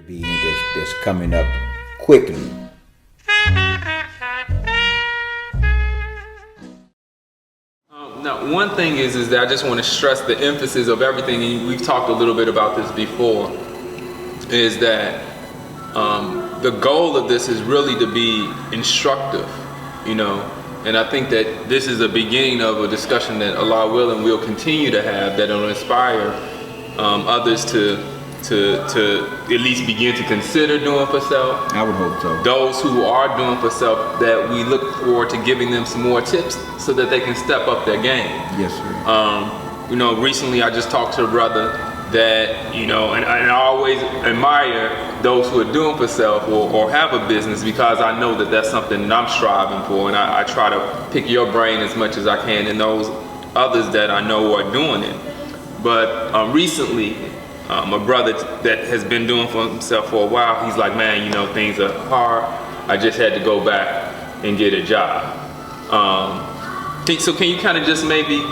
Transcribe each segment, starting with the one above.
Being that's coming up quickly. Now, one thing is that I just want to stress the emphasis of everything, and we've talked a little bit about this before, is that the goal of this is really to be instructive, and I think that this is a beginning of a discussion that Allah will and will continue to have that will inspire others to at least begin to consider doing for self. I would hope so. Those who are doing for self, that we look forward to giving them some more tips so that they can step up their game. Yes, sir. Recently I just talked to a brother that, and I always admire those who are doing for self or have a business, because I know that that's something that I'm striving for, and I try to pick your brain as much as I can and those others that I know are doing it. But recently, a brother that has been doing for himself for a while, he's like, man, things are hard. I just had to go back and get a job. So can you kind of just maybe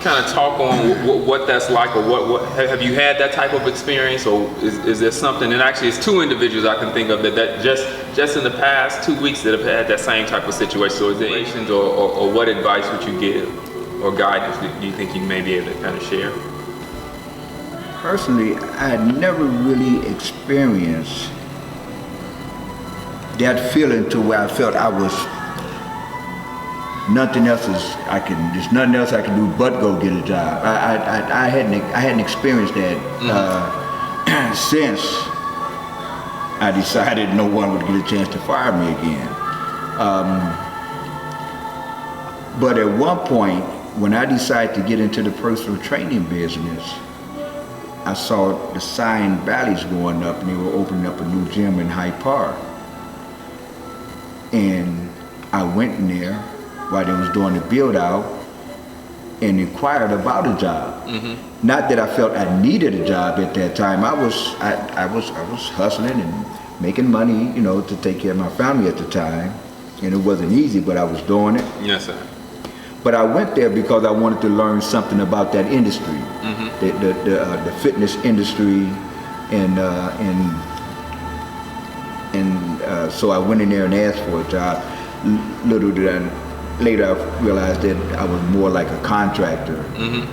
kind of talk on what that's like, or what have you had that type of experience, or is there something? And actually, it's two individuals I can think of that just in the past 2 weeks that have had that same type of situation. So is there situations or what advice would you give or guidance do you think you may be able to kind of share? Personally, I had never really experienced that feeling to where I felt I was there's nothing else I can do but go get a job. I hadn't experienced that since I decided no one would get a chance to fire me again. But at one point, when I decided to get into the personal training business, I saw the sign valleys going up, and they were opening up a new gym in Hyde Park. And I went in there while they was doing the build out and inquired about a job. Mm-hmm. Not that I felt I needed a job at that time. I was hustling and making money, to take care of my family at the time. And it wasn't easy, but I was doing it. Yes, sir. But I went there because I wanted to learn something about that industry, mm-hmm. the fitness industry, and so I went in there and asked for a job. Later I realized that I was more like a contractor mm-hmm.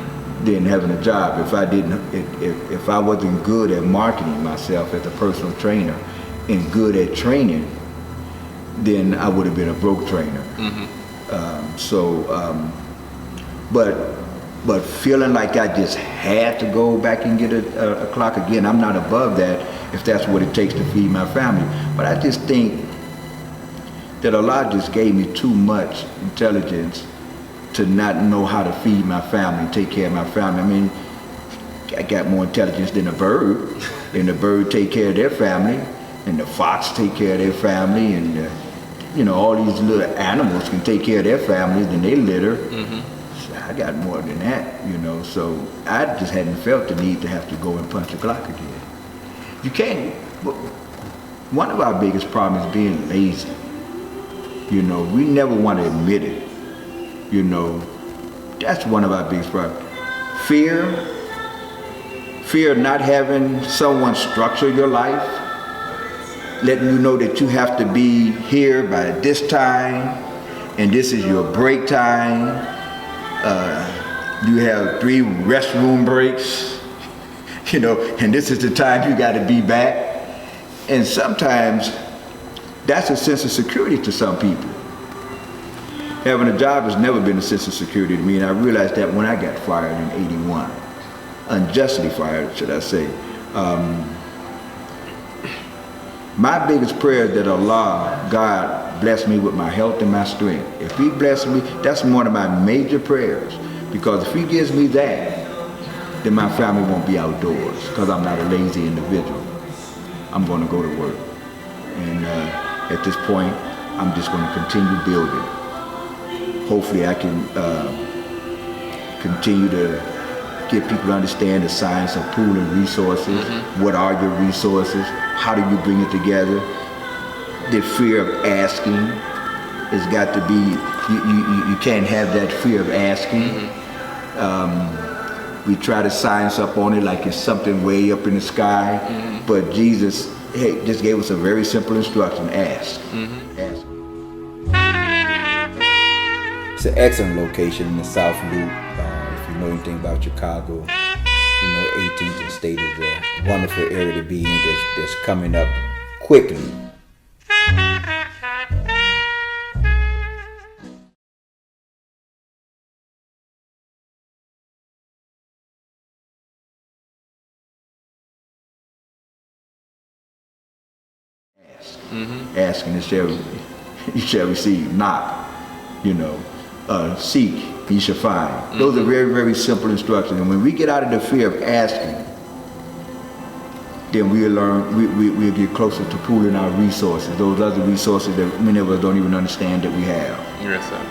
than having a job. If I wasn't good at marketing myself as a personal trainer and good at training, then I would have been a broke trainer. Mm-hmm. But feeling like I just had to go back and get a clock again, I'm not above that if that's what it takes to feed my family. But I just think that Allah just gave me too much intelligence to not know how to feed my family, take care of my family. I mean, I got more intelligence than a bird, and the bird take care of their family, and the fox take care of their family, and all these little animals can take care of their families and they litter. Mm-hmm. So I got more than that, so I just hadn't felt the need to have to go and punch the clock again. You can't, one of our biggest problems is being lazy. We never want to admit it. That's one of our biggest problems. Fear of not having someone structure your life, letting you know that you have to be here by this time, and this is your break time. You have 3 restroom breaks, and this is the time you got to be back. And sometimes that's a sense of security to some people. Having a job has never been a sense of security to me, and I realized that when I got fired in '81, unjustly fired, should I say. My biggest prayer is that Allah, God, bless me with my health and my strength. If He blesses me, that's one of my major prayers. Because if He gives me that, then my family won't be outdoors, because I'm not a lazy individual. I'm going to go to work. And at this point, I'm just going to continue building. Hopefully I can continue to get people to understand the science of pooling resources. Mm-hmm. What are your resources? How do you bring it together? The fear of asking has got to be, you can't have that fear of asking. Mm-hmm. We try to science up on it like it's something way up in the sky, mm-hmm. But Jesus just gave us a very simple instruction: ask. Ask. It's an excellent location in the South Loop. If you know anything about Chicago, 18th and State is a wonderful area to be in that's coming up quickly. Ask and you shall receive. Knock, seek, you shall find. Those are very, very simple instructions. And when we get out of the fear of asking, then we'll learn, we'll get closer to pooling our resources, those other resources that many of us don't even understand that we have. Yes, sir.